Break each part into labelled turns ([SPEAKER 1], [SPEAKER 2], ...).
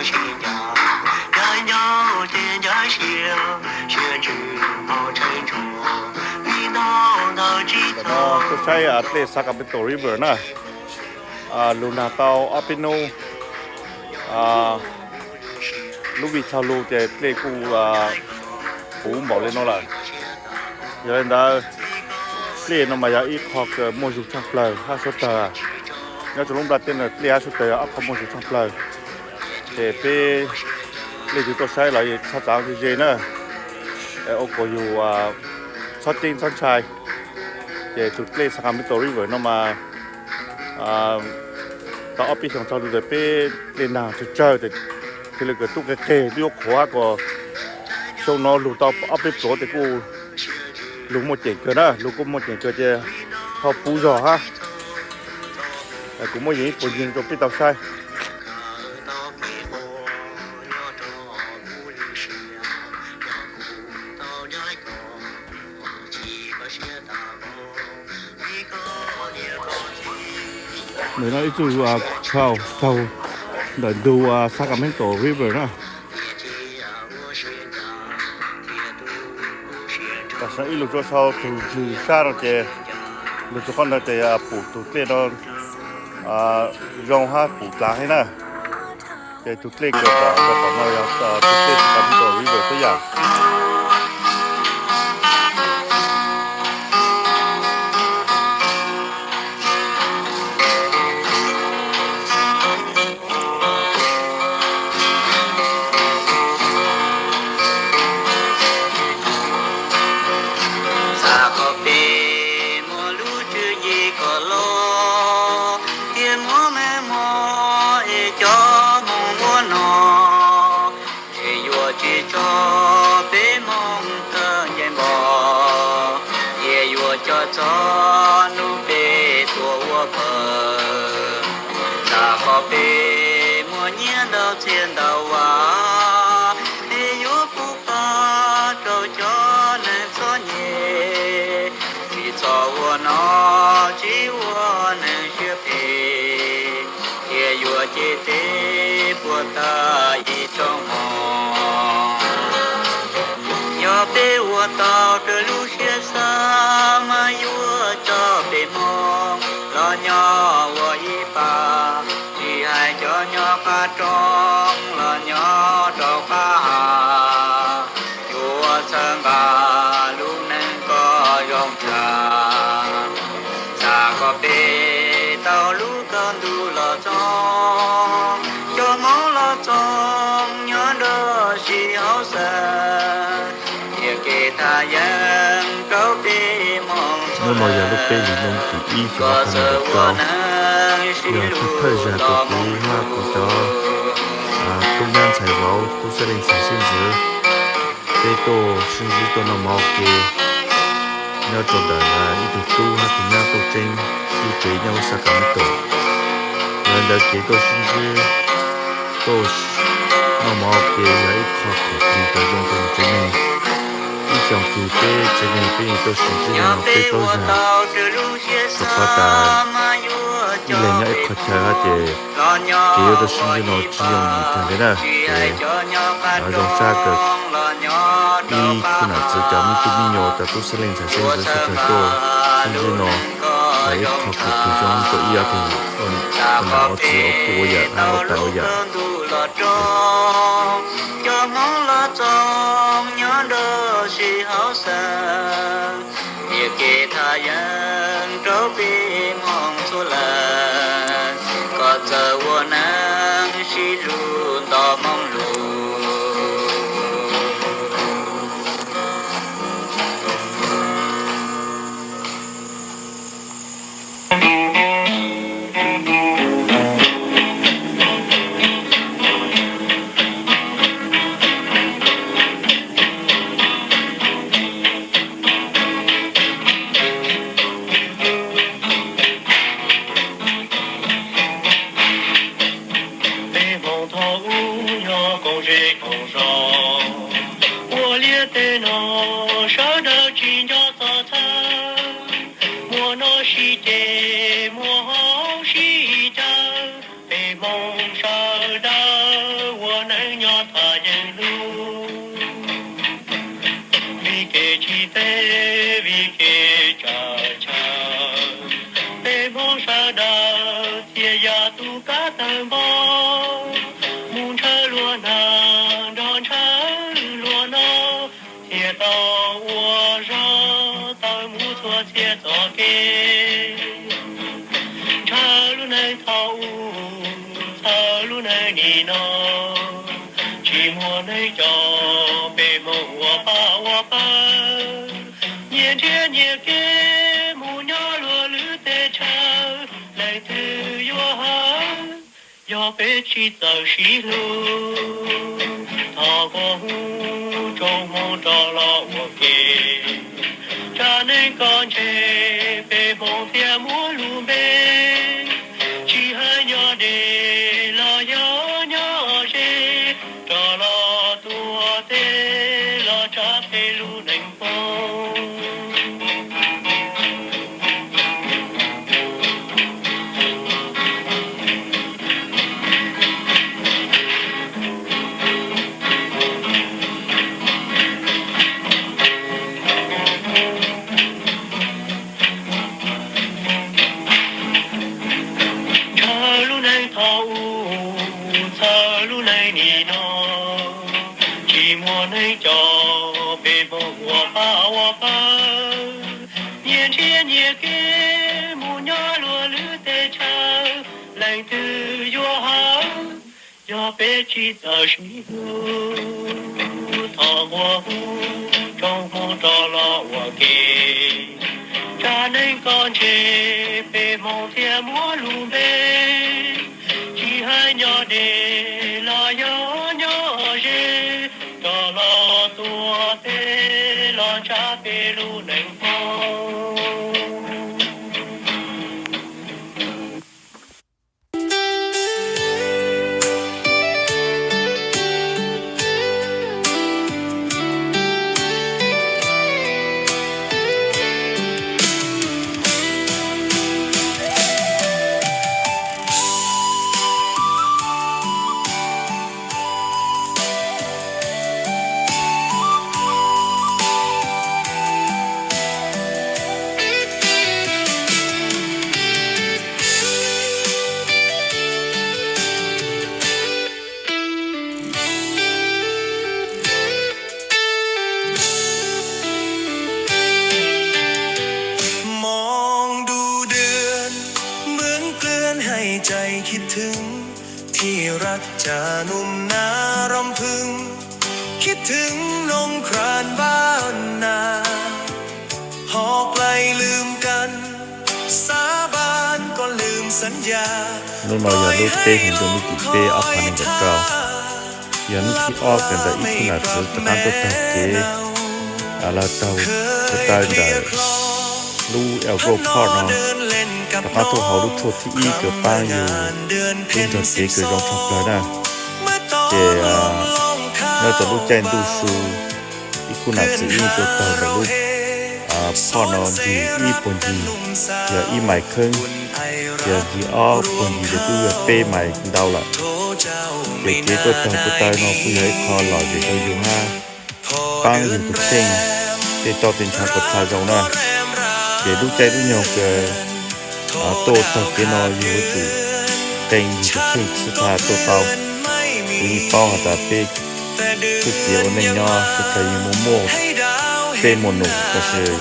[SPEAKER 1] 新疆人要见家乡学知好沉着你到到几头
[SPEAKER 2] ก็ใช้เตะซักกับเป็นตัวริเวอร์นะลูนาเตาอปิโนลูกวิชาลูจะเตะกูปูบอกเลยน้องล่ะอย่างนั้นได้เตะน้องมายาอีกขอกโมจุช่างเปล่าห้าสุดตาเนี่ยจะลงดัดเต้นเตะสุดตาอัพขโมจุช่างเปล่าแต่เป้เล่นตัวใช้หลายชาติต่างเจนะโอ้ก็อยู่ชอตติ้งสันชัยจะจุดเล่สักการ์มิโตริเวอร์น้องมาตอนอภิของชาวดูแต่เป้เล่นหนังจะเจอแต่คือเลยเกิดตุ๊กเกยกหัวก็ช่วงนอนลูกตอนอภิโตแต่กูลูกหมดเจ๋งเกินนะลูกก็หมดเจ๋งเกินจะพอปูจ่อฮะแต่กูไม่ยิงปูยิงตัวพี่ตาใช่เหมือนเราจู่เข้าเดินดูซากาเมนโตริเวอร์นะแต่ฉันอีลูกจะเข้าถึงชาเราจะลูกจะคนเราจะปลูกตุกเล่นยองห้าปลูกหลังให้นะจะตุกเล่เกิดจากของเราตุกเล่ซากาเมนโตริเวอร์ตัวอย่าง那么要被你弄第一个看得到要去拍下个股哈股的中央财报都是零产现值最多甚至都能毛给要做的一度都哈中央都真有最要啥个没多人的给都甚至都能毛给要一靠口里的用的真呢像古代这边边都是这样被多人不发达一年要一块钱的给有的是这种只用你看的呢用啥个一可能只叫你对你有的都是零产现值是很多甚至呢一块可以用个一要给可能我只有多呀然后到呀
[SPEAKER 3] 梦烧的我
[SPEAKER 1] 能要他人路vì kể chi tế vì kể cha cha tế mong sa đa thiên ya tu ca tân bo mong cha lúa nàng đón cha lúa nó thiên tao wo ra tao mu thua thiên tao kê cha lu này thao cha lu này ni nó chỉ muốn này cho bề mong wa pa nhiên thiên nhiên kê mu nhỏ lúa lư tê cha lại từ yo ha yo bê chi tao xí lu thao có hu trong mong cho lo wo kê cha nên con chê bề mong thiên mua lu bê chỉ hai nhỏ để lo yo nhỏ chê cho lo tua tê lo cha bê lu nành phong内照北风我把年天也给木鸟落绿的茶来自约好要被记到西路他我中风着了我给家内干切北梦天莫路北几海鸟的拉哟鸟人cho lo tua tê lo cha bê lu nành phongใจคิดถึงที่รักจานุ่มนารำพึงคิดถึงนงครานบ้านนาหอกไกลลืมกันสาบานก็ลืมสัญญา
[SPEAKER 2] Nó nói là lúc tê hình dung như kỷ tê ọc hành gật cao Yến khi ọc gần đã ít là thứ tất cả tốt thật kế là tàu tất cả đã lưu eo gô khó nó tất cả thuộc hào lúc thuộc thì ý cửa ba nhiều luôn thật kế cửa rong chọc lời nè để nó tàu lúc chanh đu su ít khu nạp sự ý cửa tàu là lúc khó nó thì ý bồn gì giờ ý mải khưng giờ thì bồn gì để tôi bê mải đau lại để kế tôi tay nó cứ thấy khó lòi để tôi dùng ha băng dùng tục sinh để cho tình trạng của thà dòng nè để lúc chạy lúc nhiều cái tô thật cái nó như chủ tình tục sinh sự thà tô tàu vì bao hạt ta bê cứ kiểu nên nho cứ thấy mô bê một nụ có sự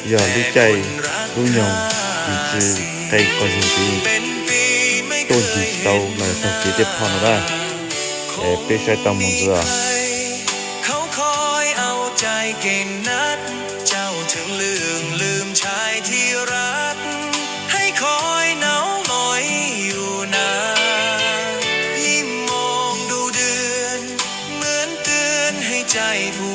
[SPEAKER 2] giờ lúc chạy lúc nhiều vì chứ tay có gì tôi chỉ tàu là thật kế tiếp phong nó ra để bê xoay tàu một giờ เก่งนัดเจ้าถึงลืมชายที่รักให้คอยเหงาหงอยอยู่นานยิ่งมองดูเดือนเหมือนเตือนให้ใจผู้